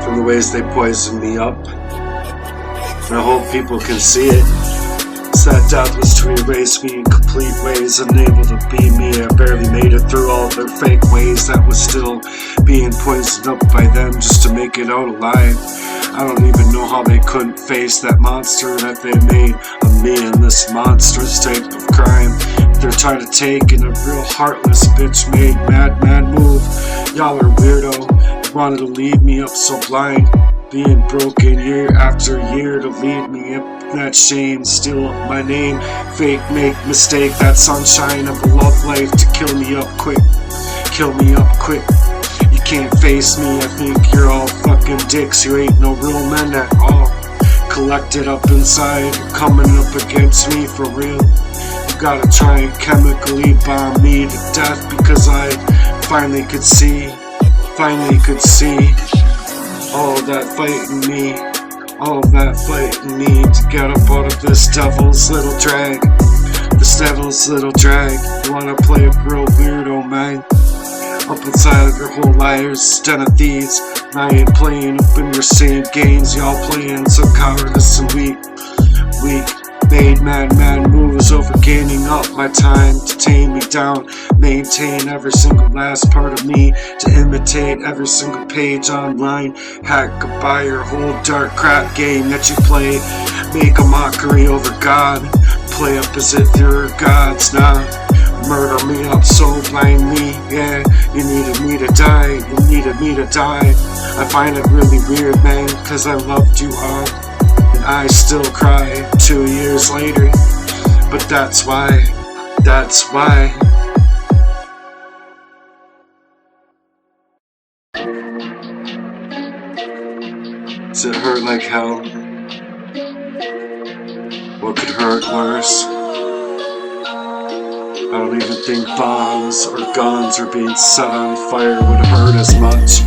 Speaker 1: from the ways they poisoned me up. And I hope people can see it. That death was to erase me in complete ways, unable to be me. I barely made it through all their fake ways that was still being poisoned up by them just to make it out alive. I don't even know how they couldn't face that monster that they made of me and this monstrous type of crime they're trying to take in a real heartless bitch made madman move. Y'all are weirdo, you wanted to leave me up so blind, being broken year after year to leave me up that shame, steal up my name, fake make mistake that sunshine of a love life to kill me up quick, kill me up quick. You can't face me, I think you're all fucking dicks, you ain't no real men at all. Collected up inside, you're coming up against me for real. You gotta try and chemically bomb me to death because I finally could see all that fight in me, all that fight in me to get up out of this devil's little drag. This devil's little drag. You wanna play a real weirdo, man? Up inside of your whole liars, den of thieves. And I ain't playing up in your same games. Y'all playing so cowardice and weak made madman moves over gaining up my time to tame me down, maintain every single last part of me, to imitate every single page online, hack by your whole dark crap game that you play, make a mockery over God, play up as if you're gods now, murder me up so blindly, yeah, you needed me to die, I find it really weird, man, cause I loved you all. I still cry 2 years later, but that's why. Does it hurt like hell? What could hurt worse? I don't even think bombs or guns or being set on fire would hurt as much.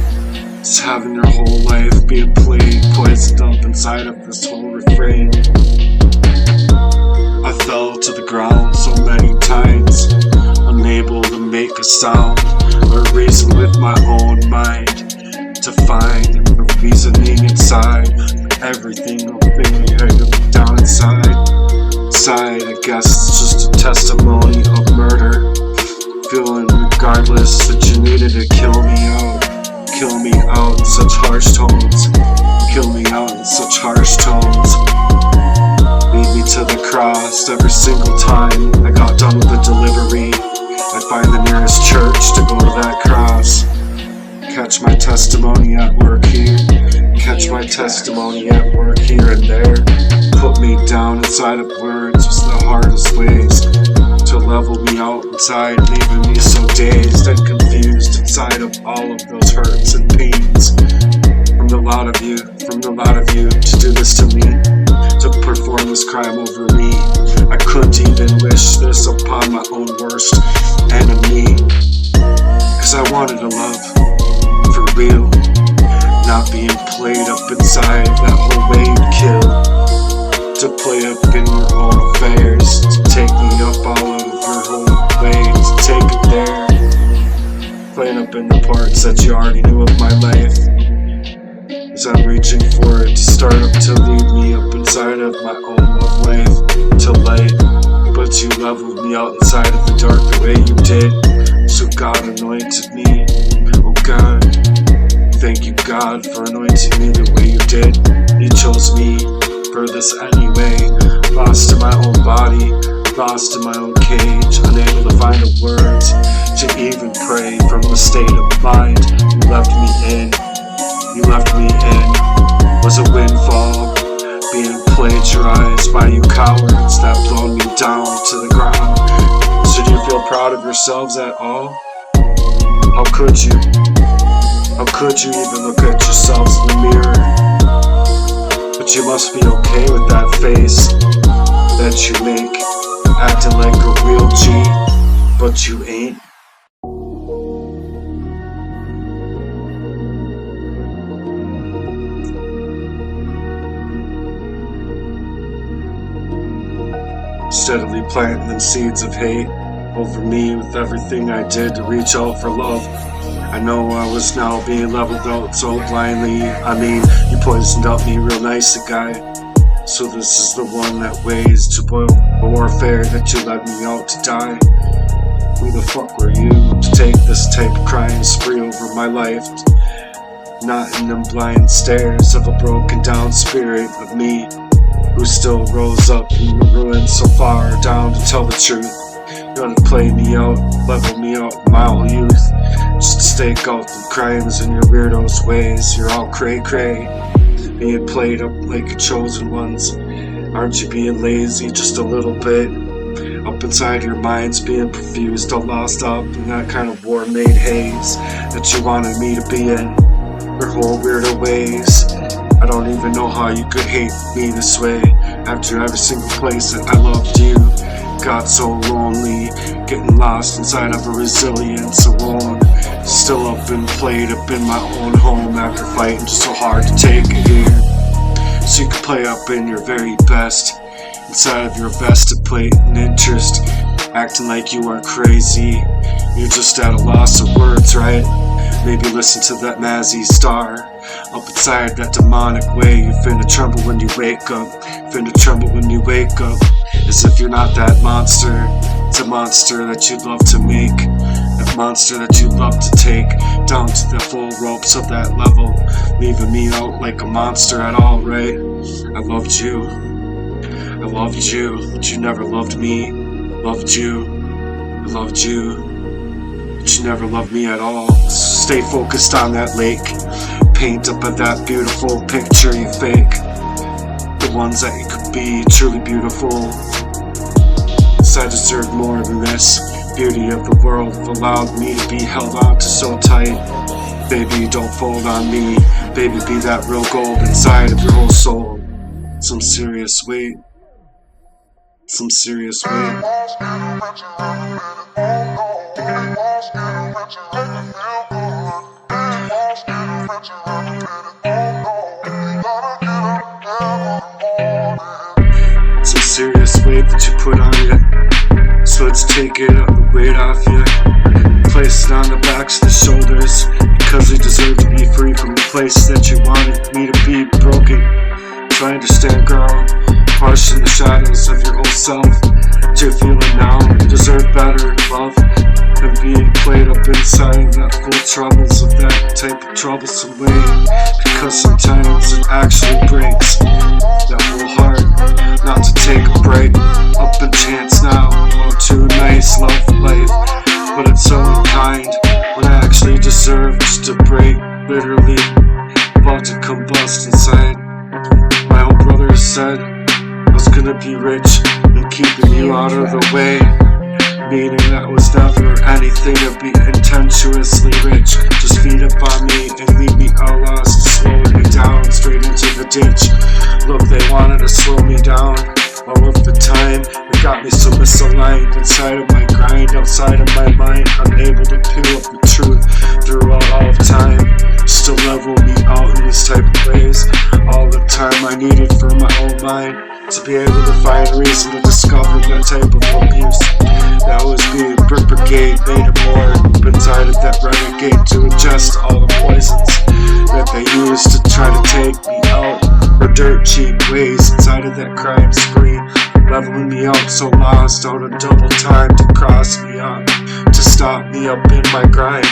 Speaker 1: Just having your whole life being poisoned up inside of this whole refrain. I fell to the ground so many times, unable to make a sound or reason with my own mind, to find a reasoning inside everything up in your head down inside. I guess it's just a testimony of murder, feeling regardless that you needed to kill me out in such harsh tones, kill me out in such harsh tones, lead me to the cross every single time I got done with the delivery. I'd find the nearest church to go to that cross, catch my testimony at work here, catch my testimony at work here and there, put me down inside of words was the hardest ways to level me out inside, leaving me so dazed and confused inside of all of those hurts and pains. From the lot of you to do this to me, to perform this crime over me. I couldn't even wish this upon my own worst enemy, cause I wanted to love for real, not being played up inside that whole way you kill, to play up in your own affairs, to take me up all out of your whole way, to take it there, playing up in the parts that you already knew of my life, as I'm reaching for it to start up to lead me up inside of my own love life, to light, but you leveled me out inside of the dark the way you did, so God anointed me, oh God, thank you God for anointing me the way you did, you chose me for this anyway, lost in my own body, lost in my own cage, unable to find the words to even pray from the state of mind you left me in, was a windfall, being plagiarized by you cowards that blow me down to the ground. So do you feel proud of yourselves at all? How could you even look at yourselves in the mirror? But you must be okay with that face that you make, acting like a real G, but you ain't. steadily planting them seeds of hate over me with everything I did to reach out for love. I know I was now being leveled out so blindly. I mean, you poisoned up me real nice, guy. So this is the one that weighs to boil warfare that you led me out to die. Who the fuck were you to take this type of crying spree over my life? Not in them blind stares of a broken down spirit, but me, who still rose up from the ruins so far down to tell the truth. You wanna play me out, level me out in my whole youth, just to stake out the crimes in your weirdos ways. You're all cray-cray, being played up like your chosen ones. Aren't you being lazy just a little bit? Up inside your minds being confused, all lost up in that kind of war-made haze that you wanted me to be in. Your whole weirdo ways. I don't even know how you could hate me this way. After every single place that I loved you, got so lonely, getting lost inside of a resilience alone. Still up and played up in my own home after fighting so hard to take it here. So you could play up in your very best, inside of your vested plate and interest, acting like you aren't crazy. You're just at a loss of words, right? Maybe listen to that Mazzy star. Up inside that demonic way, you finna tremble when you wake up. Finna tremble when you wake up. As if you're not that monster. It's a monster that you'd love to make. That monster that you'd love to take down to the full ropes of that level, leaving me out like a monster at all, right? I loved you. I loved you, but you never loved me. Loved you. I loved you, but you never loved me at all. Stay focused on that lake. Paint up of that beautiful picture you fake. The ones that you could be truly beautiful. Cause I deserve more than this. Beauty of the world allowed me to be held on to so tight. Baby, don't fold on me. Baby, be that real gold inside of your whole soul. Some serious weight. Some serious weight. Some serious weight that you put on you. So let's take it up, the weight off you. Place it on the backs of the shoulders, because we deserve to be free from the place that you wanted me to be broken. So I understand, girl, harsh in the shadows of your old self. What you're feeling now, you deserve better love than being played up inside that full troubles of that type of troublesome way. Because sometimes it actually breaks that whole heart not to take a break. Up in chance now, oh too nice, love life, but it's so unkind when I actually deserve just to break. Literally about to combust inside. My old brother said I was gonna be rich and keeping you out of the way, meaning that was never anything to be intentionally rich. Just feed up on me and leave me all lost, slow me down straight into the ditch. Look, they wanted to slow me down all of the time. It got me so misaligned inside of my grind, outside of my mind, unable to peel up the truth throughout all of time. Just to level me out in these type of ways. All the time I needed for my own mind to be able to find reason to discover that type of abuse. That was being brick brigade, made it more inside of that renegade to ingest all the poisons that they used to try to take me out for dirt cheap ways inside of that crime spree, leveling me out so lost out of double time to cross me up, to stop me up in my grind.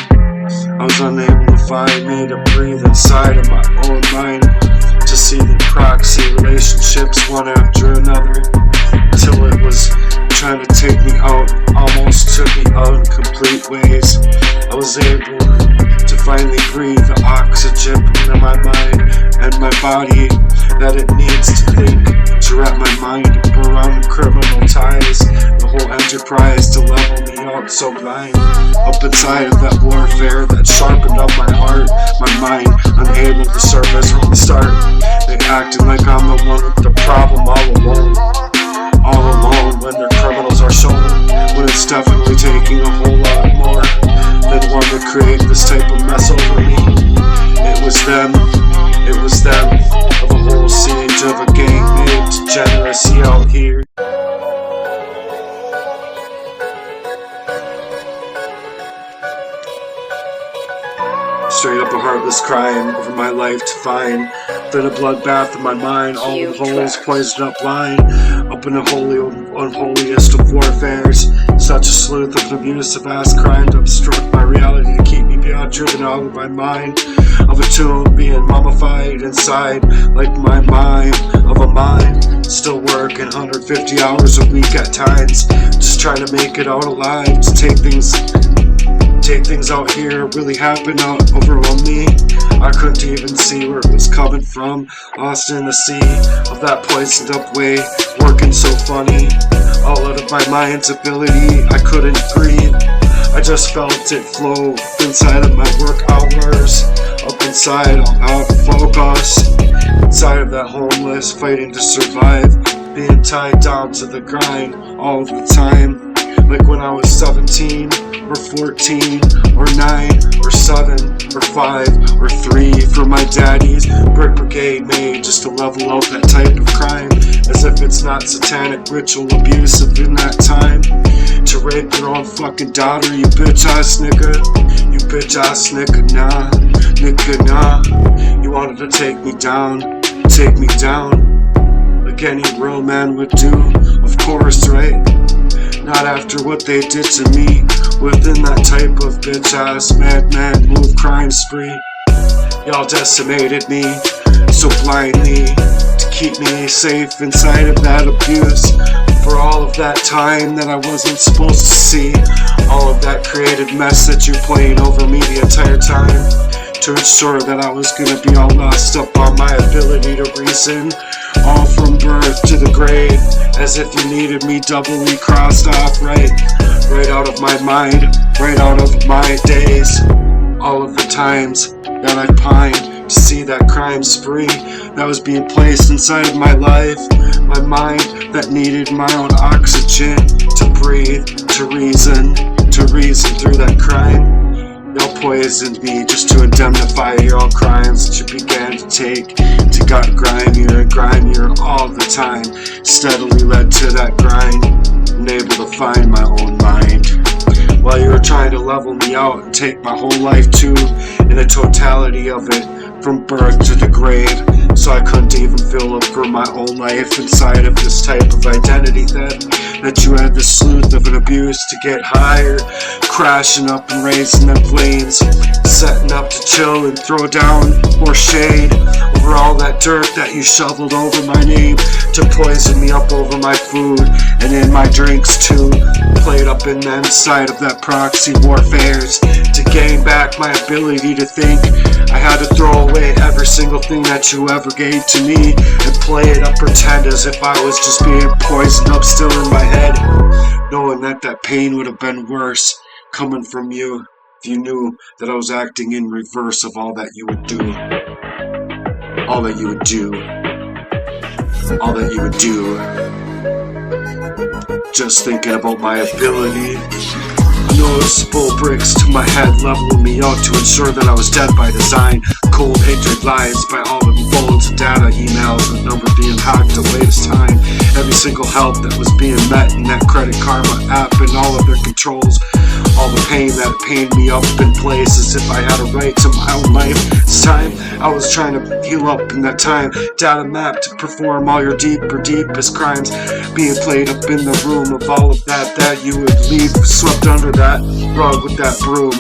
Speaker 1: I was unable to find me to breathe inside of my own mind, to see the proxy relationships one after another, till it was trying to take me out, almost took me out in complete ways. I was able to finally breathe the oxygen into my mind and my body that it needs to think, to wrap my mind around the criminal ties, the whole enterprise to level me out so blind. Up inside of that warfare that sharpened up my heart, my mind unable to surface from the start. They acting like I'm the one with the problem all alone when their criminals are shown, when it's definitely taking a whole lot more than one to create this type of mess over me. It was them of a whole siege of a gang made degeneracy out here. straight up a heartless crime over my life to find. Then a bloodbath in my mind, all the holes poisoned up line. Up in the unholiest of warfares, such a sleuth of an abusive ass crime to obstruct my reality to keep me beyond driven out of my mind. Of a tomb being mummified inside, like my mind of a mind. Still working 150 hours a week at times, just trying to make it out alive. To take things out here really happen out overwhelm me. I couldn't even see where it was coming from. Lost in the sea of that poisoned up way, working so funny. All out of my mind's ability, I couldn't breathe. I just felt it flow up inside of my work hours. Up inside, I'm out of focus. Inside of that homeless, fighting to survive. Being tied down to the grind all the time. Like when I was 17, or 14, or 9, or 7, or 5, or 3 for my daddy's brick brigade made just to level out that type of crime. As if it's not satanic ritual abusive in that time. To rape your own fucking daughter, you bitch ass nigga. You bitch ass nigga, nah. Nigga, nah. You wanted to take me down, like any real man would do, of course, right? Not after what they did to me, within that type of bitch ass madman move crime spree. Y'all decimated me so blindly to keep me safe inside of that abuse. For all of that time that I wasn't supposed to see, all of that created mess that you're playing over me the entire time, to ensure that I was gonna be all lost up on my ability to reason, all from birth to the grave, as if you needed me doubly crossed off, right out of my mind, right out of my days. All of the times that I pined to see that crime spree that was being placed inside of my life, my mind that needed my own oxygen to breathe, to reason through that crime. Y'all poisoned me just to indemnify your own crimes that you began to take, to got grimier and grimier all the time. Steadily led to that grind, unable to find my own mind. While you were trying to level me out and take my whole life too, in the totality of it, from birth to the grave, so I couldn't even feel up for my own life inside of this type of identity that you had the sleuth of an abuse to get higher, crashing up and raising them flames, setting up to chill and throw down more shade over all that dirt that you shoveled over my name, to poison me up over my food and in my drinks too, played up in the inside of that proxy warfares to gain back my ability to think. I had to throw away every single thing that you ever gave to me and play it up, pretend as if I was just being poisoned up still in my head, knowing that that pain would have been worse coming from you if you knew that I was acting in reverse of all that you would do. All that you would do. All that you would do. Just thinking about my ability. Noticeable bricks to my head, leveling me out to ensure that I was dead by design. Cold hatred lies by all the phones and data emails, the number being hacked the latest time. Every single help that was being met in that Credit Karma app and all of their controls. All the pain that pained me up in place as if I had a right to my own life. This time, I was trying to heal up in that time. Data map to perform all your deepest crimes. Being played up in the room of all of that you would leave swept under that rug with that broom.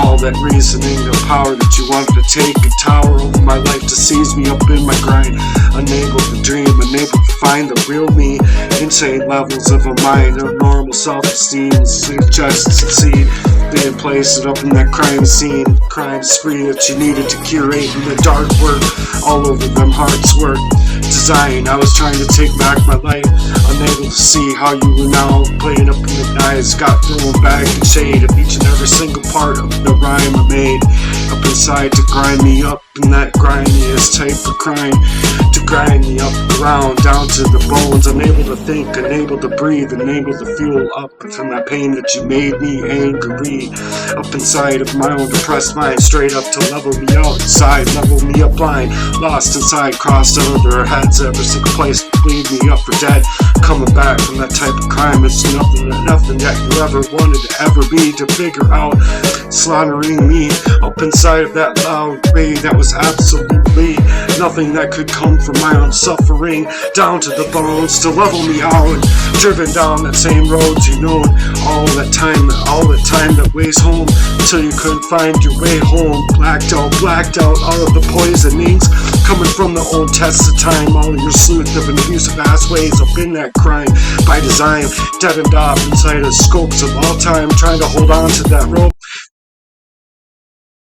Speaker 1: All that reasoning, the power that you wanted to take and tower over my life to seize me up in my grind. Unable to dream, unable to find the real me. Insane levels of a mind, a normal self-esteem, just succeed. Being placed up in that crime scene, crime spree that you needed to curate in the dark work. All over them hearts work. Design, I was trying to take back my life, unable to see how you were now playing up in the eyes. Got thrown back in shade of each and every single part of the rhyme I made. Up inside to grind me up in that grimiest type of crime, to grind me up around down to the bones. Unable to think, unable to breathe, unable to fuel up from that pain that you made me angry. Up inside of my own depressed mind, straight up to level me out inside, level me up blind, lost inside, crossed under their heads every single place. leave me up for dead. Coming back from that type of crime, it's nothing that you ever wanted to ever be. To figure out slaughtering me up inside of that loud way, that was absolutely nothing that could come from my own suffering. Down to the bones to level me out, driven down that same road, you know, all that time that weighs home, till you couldn't find your way home. Blacked out all of the poisonings coming from the old tests of time. All of your sleuth of and abusive ass ways up in that crime by design, deadened off inside of scopes of all time, trying to hold on to that rope.